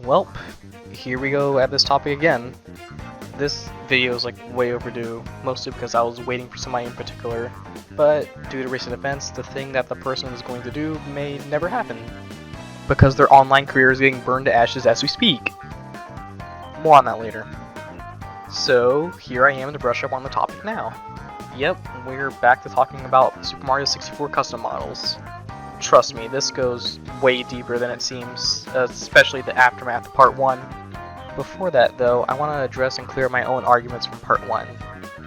Welp, here we go at this topic again. This video is like way overdue, mostly because I was waiting for somebody in particular, but due to recent events, the thing that the person is going to do may never happen, because their online career is getting burned to ashes as we speak. More on that later. So, here I am to brush up on the topic now. Yep, we're back to talking about Super Mario 64 custom models. Trust me, this goes way deeper than it seems, especially the aftermath of Part 1. Before that, though, I want to address and clear my own arguments from Part 1.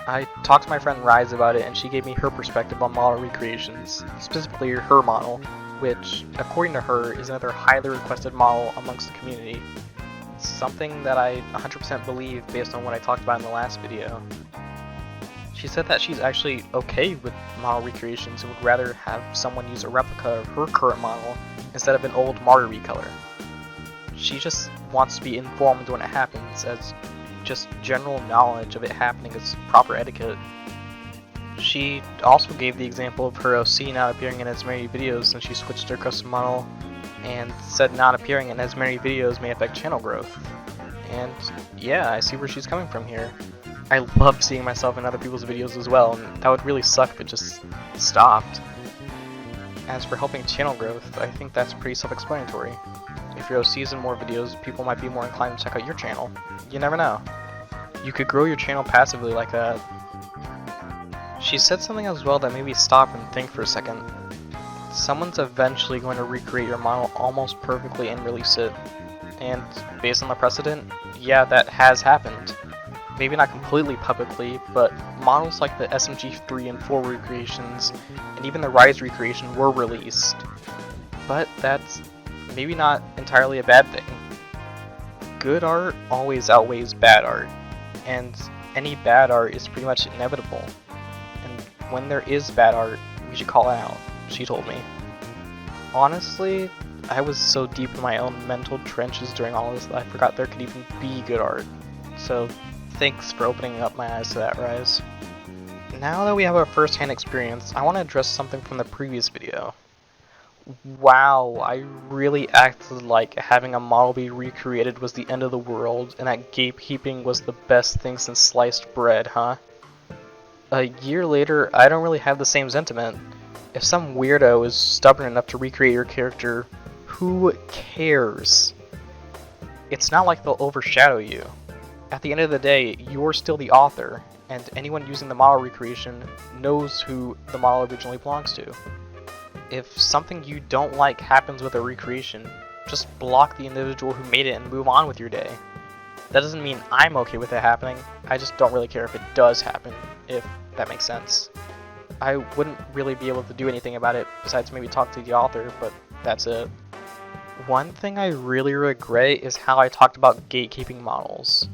I talked to my friend Rise about it, and she gave me her perspective on model recreations, specifically her model, which, according to her, is another highly requested model amongst the community. Something that I 100% believe based on what I talked about in the last video. She said that she's actually okay with model recreations and would rather have someone use a replica of her current model instead of an old Mario recolor. She just wants to be informed when it happens, as just general knowledge of it happening is proper etiquette. She also gave the example of her OC not appearing in as many videos since she switched her custom model, and said not appearing in as many videos may affect channel growth. And yeah, I see where she's coming from here. I love seeing myself in other people's videos as well, and that would really suck if it just stopped. As for helping channel growth, I think that's pretty self-explanatory. If your OC is in more videos, people might be more inclined to check out your channel. You never know. You could grow your channel passively like that. She said something as well that made me stop and think for a second. Someone's eventually going to recreate your model almost perfectly and release it. And based on the precedent, yeah, that has happened. Maybe not completely publicly, but models like the SMG3 and 4 recreations, and even the Rise recreation were released. But that's maybe not entirely a bad thing. Good art always outweighs bad art, and any bad art is pretty much inevitable. And when there is bad art, we should call it out, she told me. Honestly, I was so deep in my own mental trenches during all this that I forgot there could even be good art. So thanks for opening up my eyes to that, Rise. Now that we have a first-hand experience, I want to address something from the previous video. Wow, I really acted like having a model be recreated was the end of the world, and that gatekeeping was the best thing since sliced bread, huh? A year later, I don't really have the same sentiment. If some weirdo is stubborn enough to recreate your character, who cares? It's not like they'll overshadow you. At the end of the day, you're still the author, and anyone using the model recreation knows who the model originally belongs to. If something you don't like happens with a recreation, just block the individual who made it and move on with your day. That doesn't mean I'm okay with it happening, I just don't really care if it does happen, if that makes sense. I wouldn't really be able to do anything about it besides maybe talk to the author, but that's it. One thing I really regret is how I talked about gatekeeping models.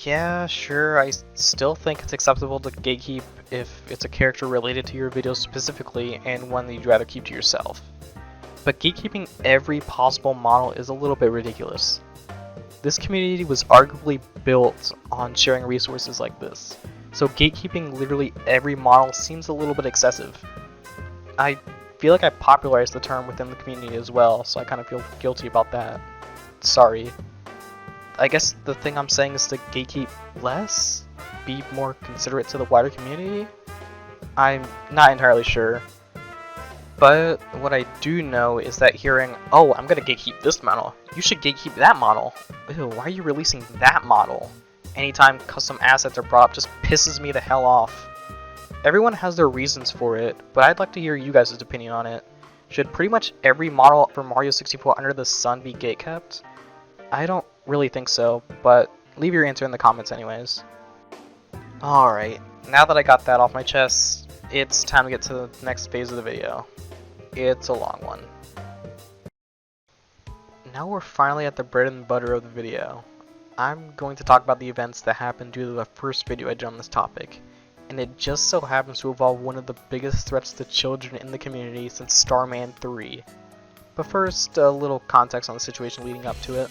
Yeah, sure, I still think it's acceptable to gatekeep if it's a character related to your video specifically and one that you'd rather keep to yourself. But gatekeeping every possible model is a little bit ridiculous. This community was arguably built on sharing resources like this, so gatekeeping literally every model seems a little bit excessive. I feel like I popularized the term within the community as well, so I kind of feel guilty about that. Sorry. I guess the thing I'm saying is to gatekeep less? Be more considerate to the wider community? I'm not entirely sure. But what I do know is that hearing, oh, I'm gonna gatekeep this model, you should gatekeep that model. Ew, why are you releasing that model? Anytime custom assets are brought up just pisses me the hell off. Everyone has their reasons for it, but I'd like to hear you guys' opinion on it. Should pretty much every model for Mario 64 under the sun be gatekept? I don't really think so, but leave your answer in the comments anyways. Alright, now that I got that off my chest, it's time to get to the next phase of the video. It's a long one. Now we're finally at the bread and butter of the video. I'm going to talk about the events that happened due to the first video I did on this topic, and it just so happens to involve one of the biggest threats to children in the community since Starman 3. But first, a little context on the situation leading up to it.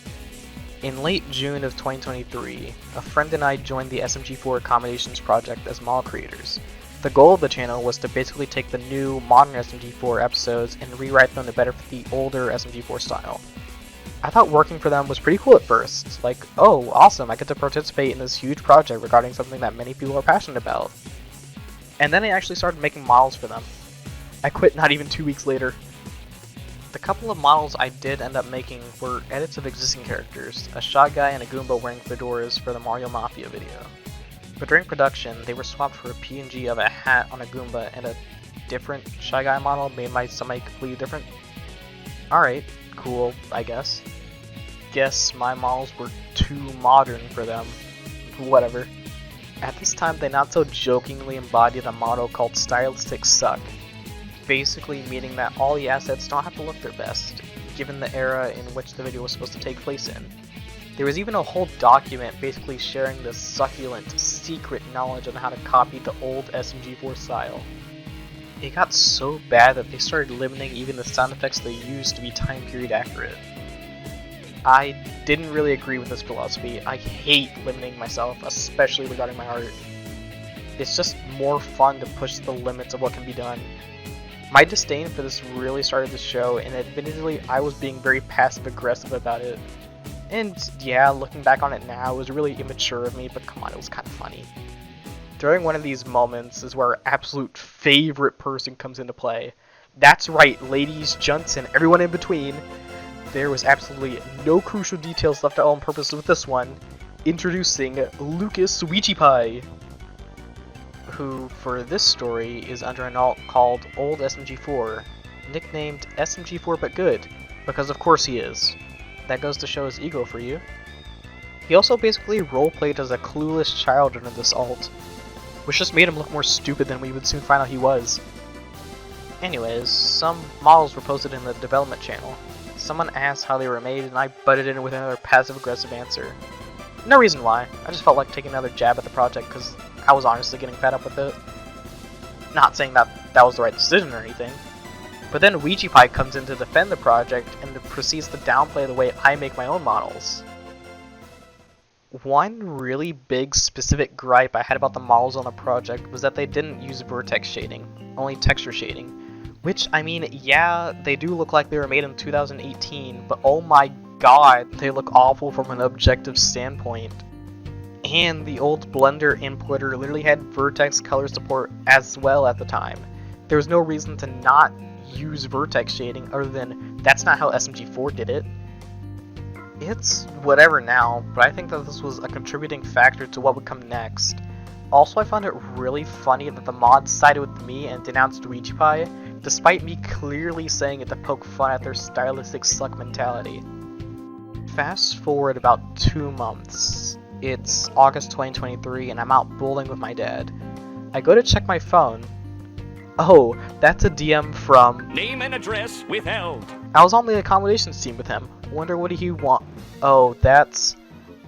In late June of 2023, a friend and I joined the SMG4 accommodations project as model creators. The goal of the channel was to basically take the new modern SMG4 episodes and rewrite them to better fit the older SMG4 style. I thought working for them was pretty cool at first. Like, oh, awesome, I get to participate in this huge project regarding something that many people are passionate about. And then I actually started making models for them. I quit not even 2 weeks later. The couple of models I did end up making were edits of existing characters, a Shy Guy and a Goomba wearing fedoras for the Mario Mafia video. But during production, they were swapped for a PNG of a hat on a Goomba and a different Shy Guy model made by somebody completely different. Alright, cool, I guess. Guess my models were too modern for them. Whatever. At this time, they not so jokingly embodied a motto called stylistic suck, basically meaning that all the assets don't have to look their best, given the era in which the video was supposed to take place in. There was even a whole document basically sharing this succulent, secret knowledge on how to copy the old SMG4 style. It got so bad that they started limiting even the sound effects they used to be time period accurate. I didn't really agree with this philosophy. I hate limiting myself, especially regarding my art. It's just more fun to push the limits of what can be done. My disdain for this really started to show, and admittedly I was being very passive aggressive about it. And yeah, looking back on it now, it was really immature of me, but come on, it was kind of funny. During one of these moments is where our absolute favorite person comes into play. That's right, ladies, gents, and everyone in between. There was absolutely no crucial details left out on purpose with this one. Introducing Lucas Witchhunt, who for this story is under an alt called Old SMG4, nicknamed SMG4 but good, because of course he is. That goes to show his ego for you. He also basically roleplayed as a clueless child under this alt, which just made him look more stupid than we would soon find out he was. Anyways, some models were posted in the development channel. Someone asked how they were made, and I butted in with another passive-aggressive answer. No reason why, I just felt like taking another jab at the project because I was honestly getting fed up with it. Not saying that that was the right decision or anything. But then Witchhunt comes in to defend the project and proceeds to downplay the way I make my own models. One really big specific gripe I had about the models on the project was that they didn't use vertex shading, only texture shading. Which, I mean, yeah, they do look like they were made in 2018, but oh my god, they look awful from an objective standpoint. And the old Blender importer literally had vertex color support as well at the time. There was no reason to not use vertex shading other than that's not how SMG4 did it. It's whatever now, but I think that this was a contributing factor to what would come next. Also, I found it really funny that the mods sided with me and denounced Witchhunt, despite me clearly saying it to poke fun at their stylistic suck mentality. Fast forward about 2 months. It's August 2023 and I'm out bowling with my dad. I go to check my phone. Oh, that's a DM from... Name and address withheld. I was on the accommodations team with him. Wonder what he want. Oh, that's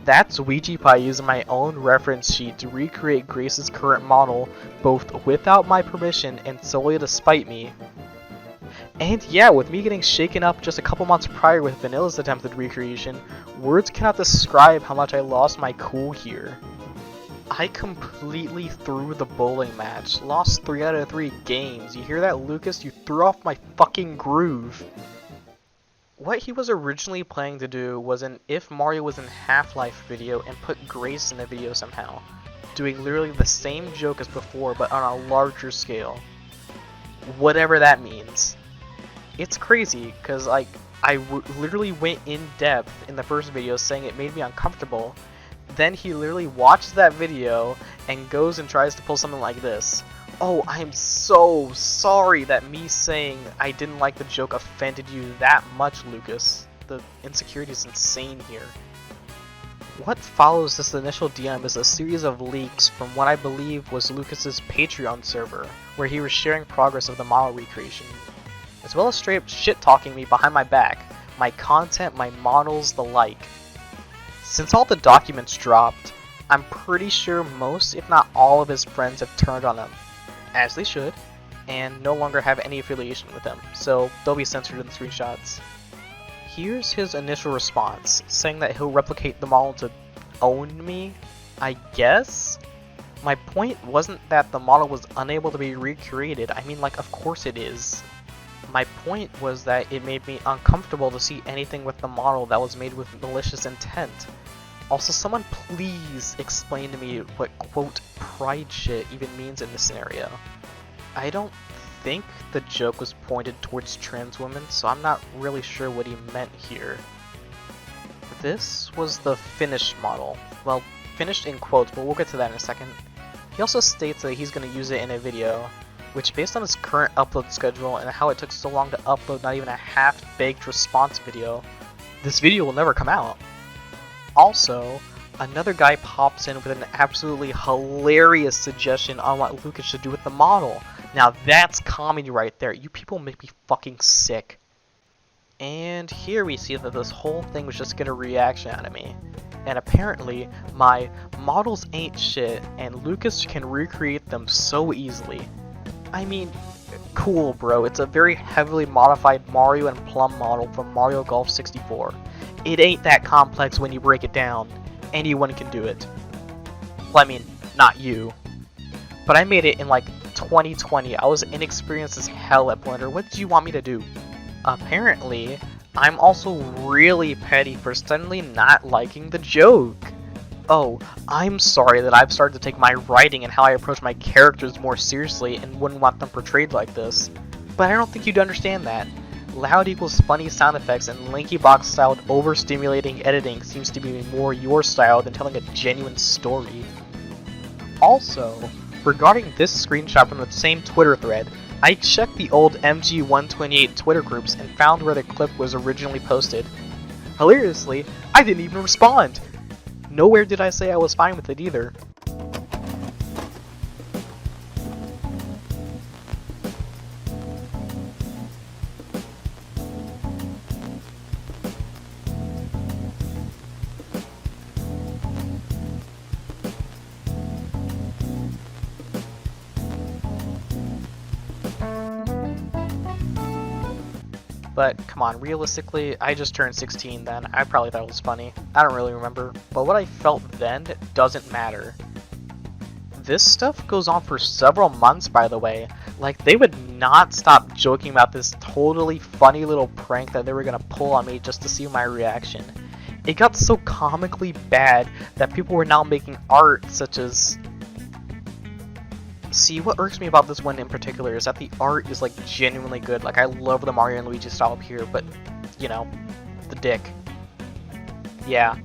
Witchhunt using my own reference sheet to recreate Grace's current model, both without my permission and solely to spite me. And yeah, with me getting shaken up just a couple months prior with Vanilla's attempted recreation, words cannot describe how much I lost my cool here. I completely threw the bowling match, lost 3 out of 3 games. You hear that, Lucas? You threw off my fucking groove. What he was originally planning to do was an If Mario Was in Half-Life video and put Grace in the video somehow, doing literally the same joke as before but on a larger scale. Whatever that means. It's crazy, cause like, I literally went in depth in the first video saying it made me uncomfortable, then he literally watches that video and goes and tries to pull something like this. Oh, I'm so sorry that me saying I didn't like the joke offended you that much, Lucas. The insecurity is insane here. What follows this initial DM is a series of leaks from what I believe was Lucas's Patreon server, where he was sharing progress of the model recreation, as well as straight up shit-talking me behind my back, my content, my models, the like. Since all the documents dropped, I'm pretty sure most, if not all of his friends have turned on him, as they should, and no longer have any affiliation with him, so they'll be censored in the screenshots. Here's his initial response, saying that he'll replicate the model to own me, I guess? My point wasn't that the model was unable to be recreated, I mean like of course it is. My point was that it made me uncomfortable to see anything with the model that was made with malicious intent. Also, someone please explain to me what quote pride shit even means in this scenario. I don't think the joke was pointed towards trans women, so I'm not really sure what he meant here. This was the finished model. Well, finished in quotes, but we'll get to that in a second. He also states that he's going to use it in a video, which based on his current upload schedule and how it took so long to upload not even a half-baked response video, this video will never come out. Also, another guy pops in with an absolutely hilarious suggestion on what Lucas should do with the model. Now that's comedy right there. You people make me fucking sick. And here we see that this whole thing was just getting a reaction out of me. And apparently, my models ain't shit, and Lucas can recreate them so easily. I mean, cool bro, it's a very heavily modified Mario and Plum model from Mario Golf 64. It ain't that complex when you break it down. Anyone can do it. Well, I mean, not you. But I made it in like 2020. I was inexperienced as hell at Blender. What did you want me to do? Apparently, I'm also really petty for suddenly not liking the joke. Oh, I'm sorry that I've started to take my writing and how I approach my characters more seriously and wouldn't want them portrayed like this. But I don't think you'd understand that. Loud equals funny sound effects and Linky Box styled overstimulating editing seems to be more your style than telling a genuine story. Also, regarding this screenshot from the same Twitter thread, I checked the old MG128 Twitter groups and found where the clip was originally posted. Hilariously, I didn't even respond! Nowhere did I say I was fine with it either. But come on, realistically, I just turned 16 then. I probably thought it was funny. I don't really remember. But what I felt then doesn't matter. This stuff goes on for several months, by the way. Like, they would not stop joking about this totally funny little prank that they were gonna pull on me just to see my reaction. It got so comically bad that people were now making art such as... See, what irks me about this one in particular is that the art is like genuinely good. Like, I love the Mario and Luigi style up here, but, you know, the dick. Yeah.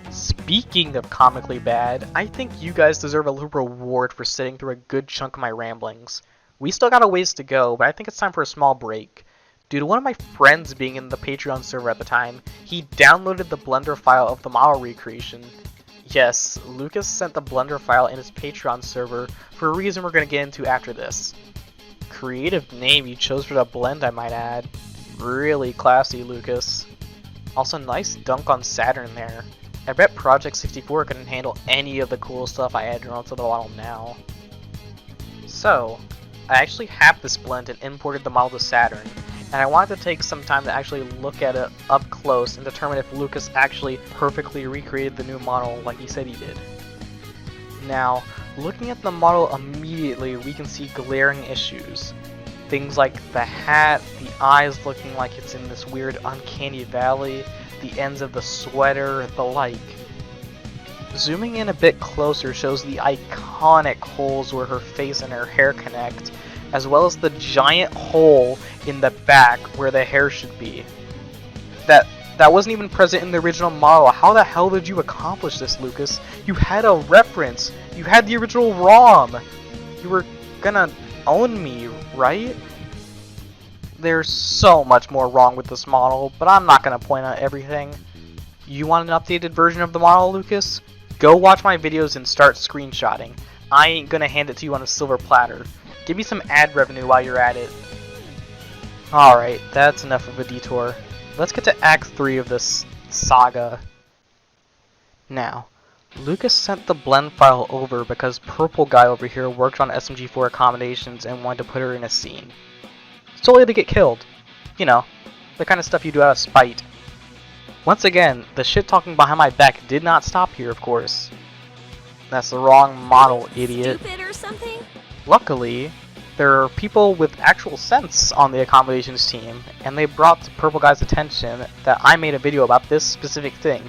Speaking of comically bad, I think you guys deserve a little reward for sitting through a good chunk of my ramblings. We still got a ways to go, but I think it's time for a small break. Due to one of my friends being in the Patreon server at the time, he downloaded the Blender file of the model recreation. Yes, Lucas sent the Blender file in his Patreon server for a reason we're going to get into after this. Creative name you chose for the blend, I might add. Really classy, Lucas. Also, nice dunk on Saturn there. I bet Project 64 couldn't handle any of the cool stuff I added onto the model now. So, I actually have this blend and imported the model to Saturn, and I wanted to take some time to actually look at it up close and determine if Lucas actually perfectly recreated the new model like he said he did. Now, looking at the model immediately, we can see glaring issues. Things like the hat, the eyes looking like it's in this weird uncanny valley, the ends of the sweater, the like. Zooming in a bit closer shows the iconic holes where her face and her hair connect, as well as the giant hole in the back where the hair should be. That wasn't even present in the original model. How the hell did you accomplish this, Lucas? You had a reference. You had the original ROM. You were gonna own me, right? There's so much more wrong with this model, but I'm not gonna point out everything. You want an updated version of the model, Lucas? Go watch my videos and start screenshotting. I ain't gonna hand it to you on a silver platter. Give me some ad revenue while you're at it. Alright, that's enough of a detour. Let's get to Act 3 of this saga. Now, Lucas sent the blend file over because Purple Guy over here worked on SM64 accommodations and wanted to put her in a scene. Solely to get killed. You know, the kind of stuff you do out of spite. Once again, the shit talking behind my back did not stop here, of course. That's the wrong model, idiot. Stupid or something? Luckily, There are people with actual sense on the accommodations team, and they brought to Purple Guy's attention that I made a video about this specific thing.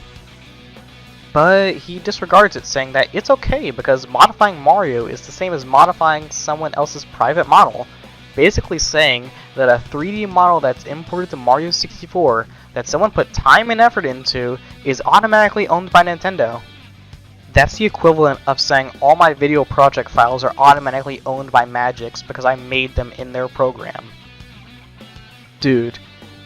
But he disregards it, saying that it's okay because modifying Mario is the same as modifying someone else's private model, basically saying that a 3D model that's imported to Mario 64 that someone put time and effort into is automatically owned by Nintendo. That's the equivalent of saying all my video project files are automatically owned by Magix because I made them in their program. Dude,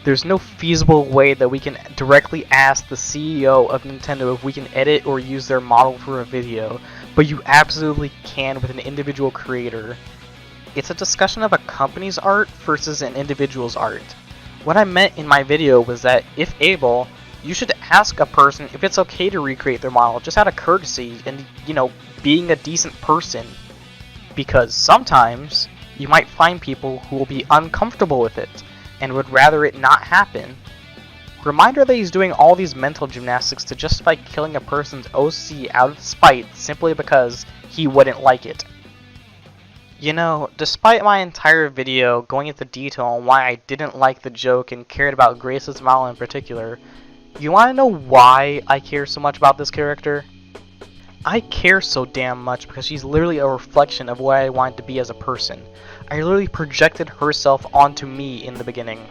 there's no feasible way that we can directly ask the CEO of Nintendo if we can edit or use their model for a video, but you absolutely can with an individual creator. It's a discussion of a company's art versus an individual's art. What I meant in my video was that, if able, you should ask a person if it's okay to recreate their model just out of courtesy and, being a decent person. Because sometimes you might find people who will be uncomfortable with it and would rather it not happen. Reminder that he's doing all these mental gymnastics to justify killing a person's OC out of spite simply because he wouldn't like it. Despite my entire video going into detail on why I didn't like the joke and cared about Grace's model in particular, you want to know why I care so much about this character? I care so damn much because she's literally a reflection of what I wanted to be as a person. I literally projected herself onto me in the beginning.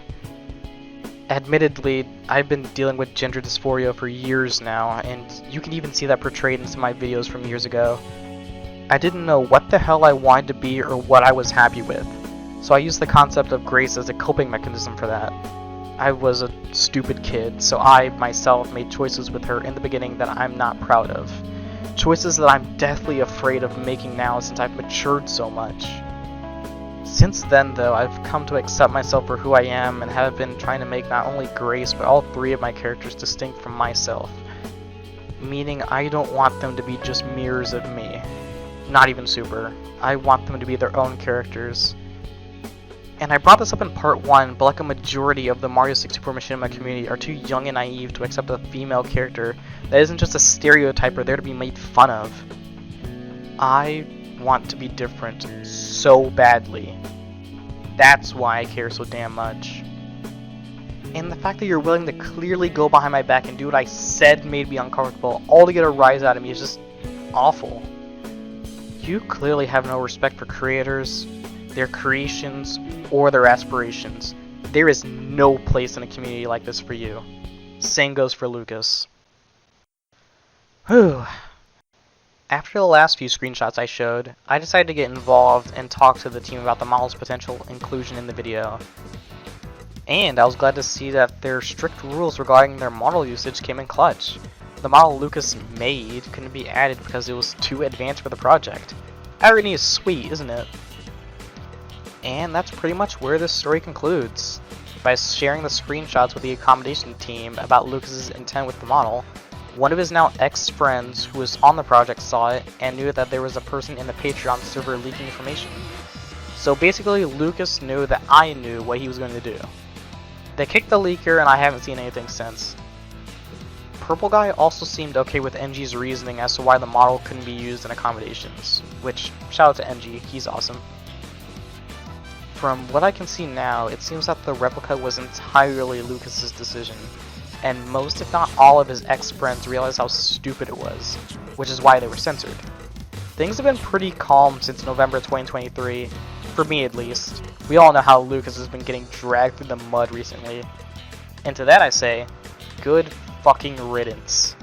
Admittedly, I've been dealing with gender dysphoria for years now, and you can even see that portrayed in some of my videos from years ago. I didn't know what the hell I wanted to be or what I was happy with, so I used the concept of Grace as a coping mechanism for that. I was a stupid kid, so I, myself, made choices with her in the beginning that I'm not proud of. Choices that I'm deathly afraid of making now since I've matured so much. Since then, though, I've come to accept myself for who I am and have been trying to make not only Grace, but all three of my characters distinct from myself. Meaning I don't want them to be just mirrors of me. Not even Super. I want them to be their own characters. And I brought this up in part 1, but like a majority of the Mario 64 machinima community are too young and naive to accept a female character that isn't just a stereotype or there to be made fun of. I want to be different so badly. That's why I care so damn much. And the fact that you're willing to clearly go behind my back and do what I said made me uncomfortable, all to get a rise out of me, is just awful. You clearly have no respect for creators, their creations, or their aspirations. There is no place in a community like this for you. Same goes for Lucas. Whew. After the last few screenshots I showed, I decided to get involved and talk to the team about the model's potential inclusion in the video. And I was glad to see that their strict rules regarding their model usage came in clutch. The model Lucas made couldn't be added because it was too advanced for the project. Irony is sweet, isn't it? And that's pretty much where this story concludes. By sharing the screenshots with the accommodation team about Lucas's intent with the model, one of his now ex-friends who was on the project saw it and knew that there was a person in the Patreon server leaking information. So basically Lucas knew that I knew what he was going to do. They kicked the leaker and I haven't seen anything since. Purple Guy also seemed okay with NG's reasoning as to why the model couldn't be used in accommodations, which, shout out to NG, he's awesome. From what I can see now, it seems that the replica was entirely Lucas's decision, and most if not all of his ex-friends realized how stupid it was, which is why they were censored. Things have been pretty calm since November 2023, for me at least. We all know how Lucas has been getting dragged through the mud recently. And to that I say, good fucking riddance.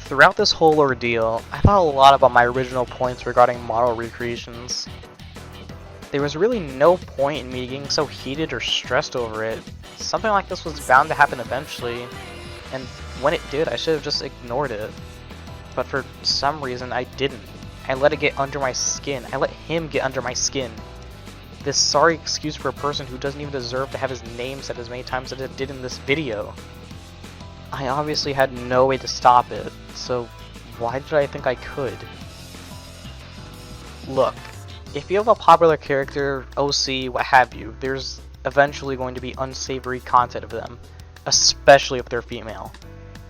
Throughout this whole ordeal, I thought a lot about my original points regarding model recreations. There was really no point in me getting so heated or stressed over it. Something like this was bound to happen eventually, and when it did, I should have just ignored it. But for some reason, I didn't. I let it get under my skin. I let him get under my skin. This sorry excuse for a person who doesn't even deserve to have his name said as many times as it did in this video. I obviously had no way to stop it, so why did I think I could? Look, if you have a popular character, OC, what have you, there's eventually going to be unsavory content of them, especially if they're female.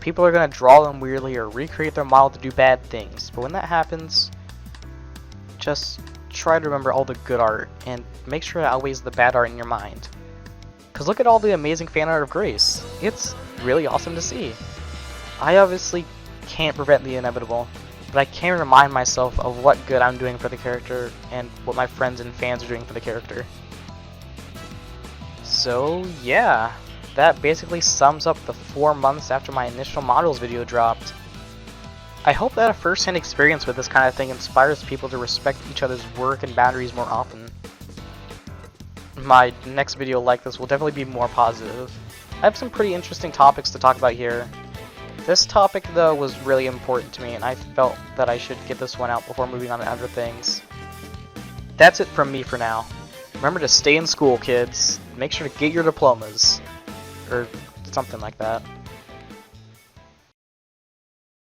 People are going to draw them weirdly or recreate their model to do bad things, but when that happens, just try to remember all the good art and make sure it outweighs the bad art in your mind. Cause look at all the amazing fan art of Grace. It's really awesome to see. I obviously can't prevent the inevitable, but I can remind myself of what good I'm doing for the character and what my friends and fans are doing for the character. So yeah, that basically sums up the 4 months after my initial models video dropped. I hope that a first-hand experience with this kind of thing inspires people to respect each other's work and boundaries more often. My next video like this will definitely be more positive. I have some pretty interesting topics to talk about here. This topic though was really important to me and I felt that I should get this one out before moving on to other things. That's it from me for now. Remember to stay in school, kids. Make sure to get your diplomas. Or something like that.